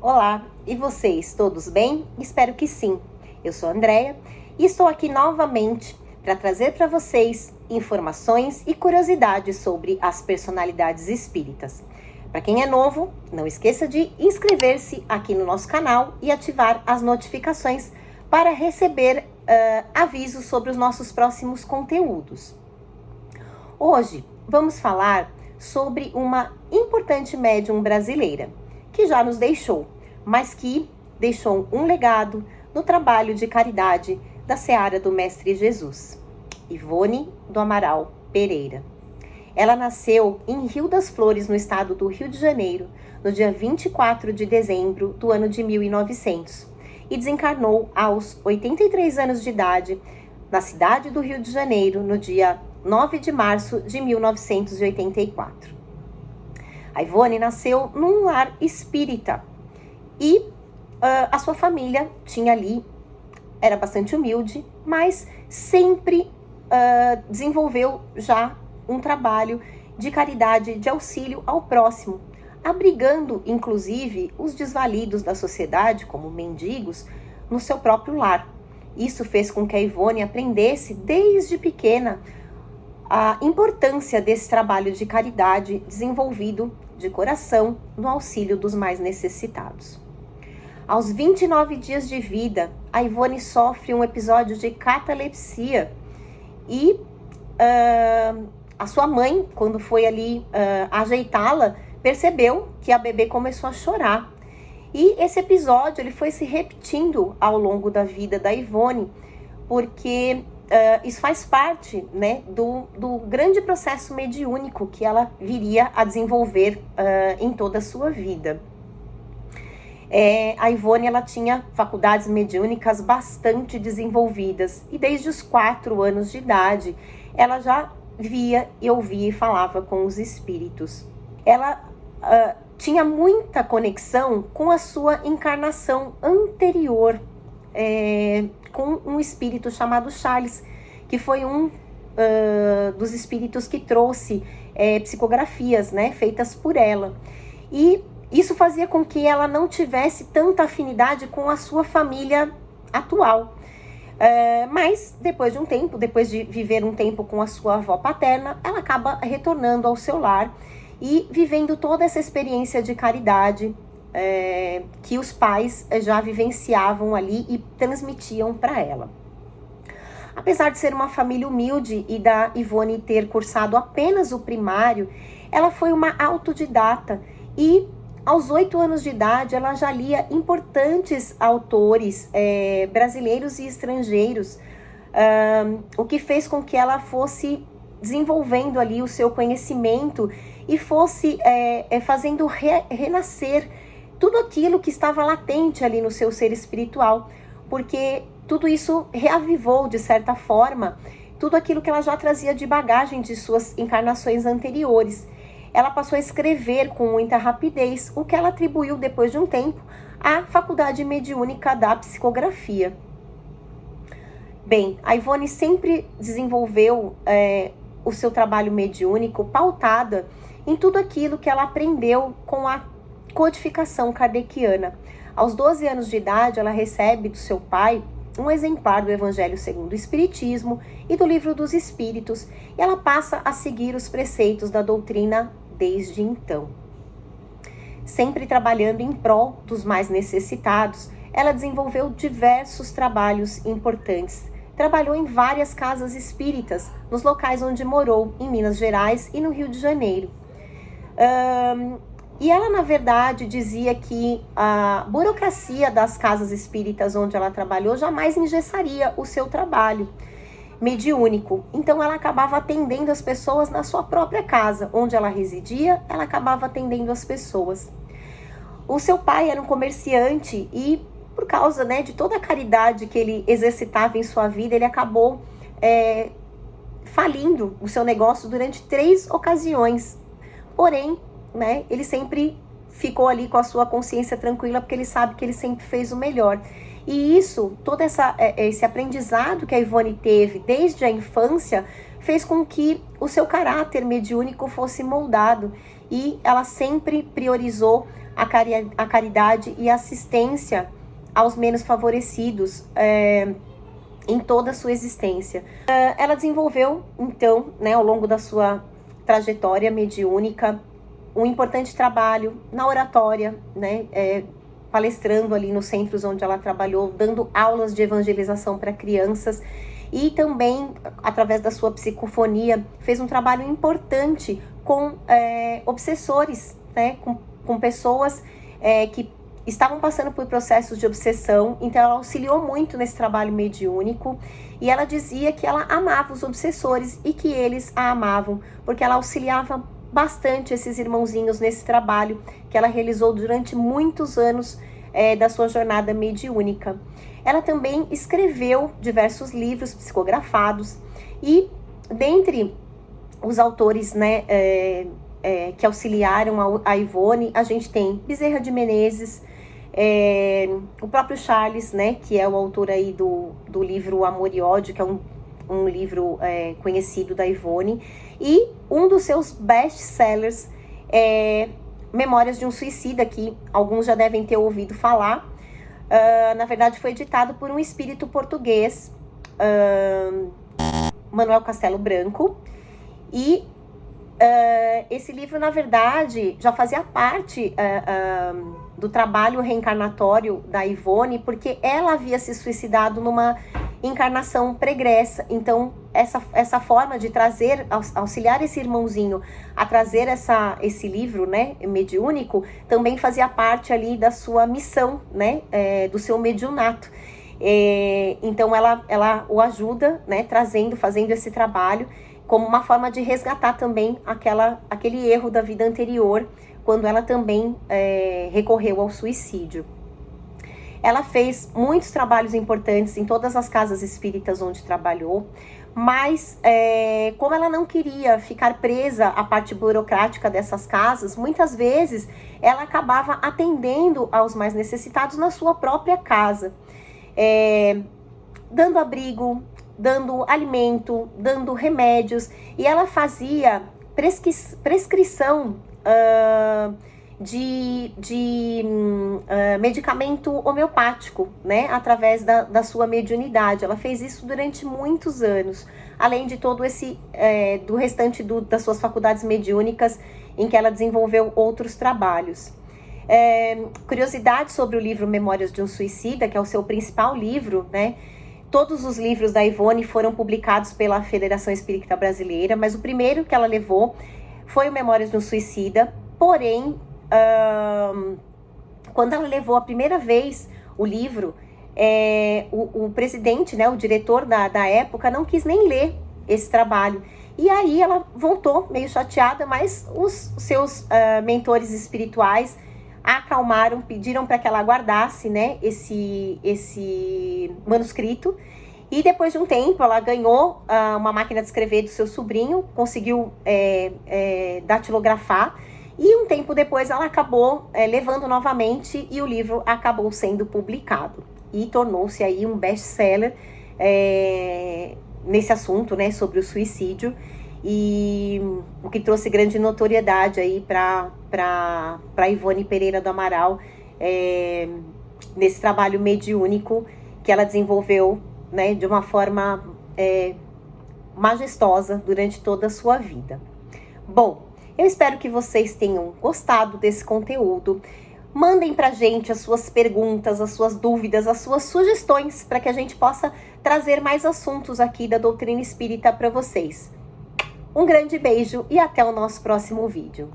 Olá, e vocês, todos bem? Espero que sim. Eu sou a Andréia e estou aqui novamente para trazer para vocês informações e curiosidades sobre as personalidades espíritas. Para quem é novo, não esqueça de inscrever-se aqui no nosso canal e ativar as notificações para receber avisos sobre os nossos próximos conteúdos. Hoje vamos falar sobre uma importante médium brasileira que já nos deixou, mas que deixou um legado no trabalho de caridade da seara do Mestre Jesus, Ivone do Amaral Pereira. Ela nasceu em Rio das Flores, no estado do Rio de Janeiro, no dia 24 de dezembro do ano de 1900 e desencarnou aos 83 anos de idade na cidade do Rio de Janeiro, no dia 9 de março de 1984. A Ivone nasceu num lar espírita e a sua família tinha ali, era bastante humilde, mas sempre desenvolveu já um trabalho de caridade, de auxílio ao próximo, abrigando inclusive os desvalidos da sociedade, como mendigos, no seu próprio lar. Isso fez com que a Ivone aprendesse desde pequena a importância desse trabalho de caridade desenvolvido de coração no auxílio dos mais necessitados. Aos 29 dias de vida, a Ivone sofre um episódio de catalepsia e a sua mãe, quando foi ali ajeitá-la, percebeu que a bebê começou a chorar. E esse episódio ele foi se repetindo ao longo da vida da Ivone, porque isso faz parte, né, do grande processo mediúnico que ela viria a desenvolver em toda a sua vida. A Ivone ela tinha faculdades mediúnicas bastante desenvolvidas e desde os 4 anos de idade ela já via e ouvia e falava com os espíritos. Ela tinha muita conexão com a sua encarnação anterior, com um espírito chamado Charles, que foi um dos espíritos que trouxe psicografias, né, feitas por ela. E isso fazia com que ela não tivesse tanta afinidade com a sua família atual. Mas depois de um tempo, depois de viver um tempo com a sua avó paterna, ela acaba retornando ao seu lar e vivendo toda essa experiência de caridade que os pais já vivenciavam ali e transmitiam para ela. Apesar de ser uma família humilde e da Ivone ter cursado apenas o primário, ela foi uma autodidata e aos 8 anos de idade ela já lia importantes autores brasileiros e estrangeiros, o que fez com que ela fosse desenvolvendo ali o seu conhecimento e fosse fazendo renascer tudo aquilo que estava latente ali no seu ser espiritual, porque tudo isso reavivou, de certa forma, tudo aquilo que ela já trazia de bagagem de suas encarnações anteriores. Ela passou a escrever com muita rapidez, o que ela atribuiu, depois de um tempo, à Faculdade Mediúnica da Psicografia. Bem, a Ivone sempre desenvolveu o seu trabalho mediúnico pautada em tudo aquilo que ela aprendeu com a codificação kardeciana. Aos 12 anos de idade, ela recebe do seu pai um exemplar do Evangelho segundo o Espiritismo e do Livro dos Espíritos, e ela passa a seguir os preceitos da doutrina desde então. Sempre trabalhando em prol dos mais necessitados, ela desenvolveu diversos trabalhos importantes. Trabalhou em várias casas espíritas, nos locais onde morou, em Minas Gerais e no Rio de Janeiro. E ela, na verdade, dizia que a burocracia das casas espíritas onde ela trabalhou jamais engessaria o seu trabalho mediúnico. Então, ela acabava atendendo as pessoas na sua própria casa, onde ela residia, ela acabava atendendo as pessoas. O seu pai era um comerciante e, por causa, né, de toda a caridade que ele exercitava em sua vida, ele acabou falindo o seu negócio durante 3 ocasiões. Porém, né, ele sempre ficou ali com a sua consciência tranquila, porque ele sabe que ele sempre fez o melhor. E isso, todo esse aprendizado que a Ivone teve desde a infância, fez com que o seu caráter mediúnico fosse moldado. E ela sempre priorizou a caridade e assistência aos menos favorecidos em toda a sua existência. Ela desenvolveu, então, né, ao longo da sua trajetória mediúnica, um importante trabalho na oratória, né, palestrando ali nos centros onde ela trabalhou, dando aulas de evangelização para crianças, e também, através da sua psicofonia, fez um trabalho importante com obsessores, né, com pessoas que estavam passando por processos de obsessão. Então ela auxiliou muito nesse trabalho mediúnico, e ela dizia que ela amava os obsessores e que eles a amavam, porque ela auxiliava bastante esses irmãozinhos nesse trabalho que ela realizou durante muitos anos da sua jornada mediúnica. Ela também escreveu diversos livros psicografados, e dentre os autores, né, que auxiliaram a Ivone, a gente tem Bezerra de Menezes, o próprio Charles, né, que é o autor aí do livro Amor e Ódio, que é um livro conhecido da Ivone, e um dos seus best-sellers é Memórias de um Suicida, que alguns já devem ter ouvido falar. Na verdade, foi editado por um espírito português, Manuel Castelo Branco, e esse livro, na verdade, já fazia parte do trabalho reencarnatório da Ivone, porque ela havia se suicidado numa encarnação pregressa. Então, essa forma de trazer, auxiliar esse irmãozinho a trazer esse livro, né, mediúnico, também fazia parte ali da sua missão, né, do seu mediunato. Então, ela o ajuda, né, fazendo esse trabalho, como uma forma de resgatar também aquele erro da vida anterior, quando ela também recorreu ao suicídio. Ela fez muitos trabalhos importantes em todas as casas espíritas onde trabalhou, mas como ela não queria ficar presa à parte burocrática dessas casas, muitas vezes ela acabava atendendo aos mais necessitados na sua própria casa, dando abrigo, dando alimento, dando remédios, e ela fazia prescrição de medicamento homeopático, né, através da sua mediunidade. Ela fez isso durante muitos anos, além de todo do restante das suas faculdades mediúnicas, em que ela desenvolveu outros trabalhos. Curiosidade sobre o livro Memórias de um Suicida, que é o seu principal livro, né? Todos os livros da Ivone foram publicados pela Federação Espírita Brasileira, mas o primeiro que ela levou foi o Memórias de um Suicida. Porém, quando ela levou a primeira vez o livro, o presidente, né, o diretor da época, não quis nem ler esse trabalho. E aí ela voltou meio chateada, mas os seus mentores espirituais a acalmaram, pediram para que ela guardasse, né, esse manuscrito. E depois de um tempo ela ganhou uma máquina de escrever do seu sobrinho, conseguiu datilografar, e um tempo depois ela acabou levando novamente, e o livro acabou sendo publicado e tornou-se aí um best-seller nesse assunto, né, sobre o suicídio, e o que trouxe grande notoriedade aí para Ivone Pereira do Amaral, nesse trabalho mediúnico que ela desenvolveu, né, de uma forma majestosa durante toda a sua vida. Bom, eu espero que vocês tenham gostado desse conteúdo. Mandem pra gente as suas perguntas, as suas dúvidas, as suas sugestões, para que a gente possa trazer mais assuntos aqui da doutrina espírita para vocês. Um grande beijo e até o nosso próximo vídeo.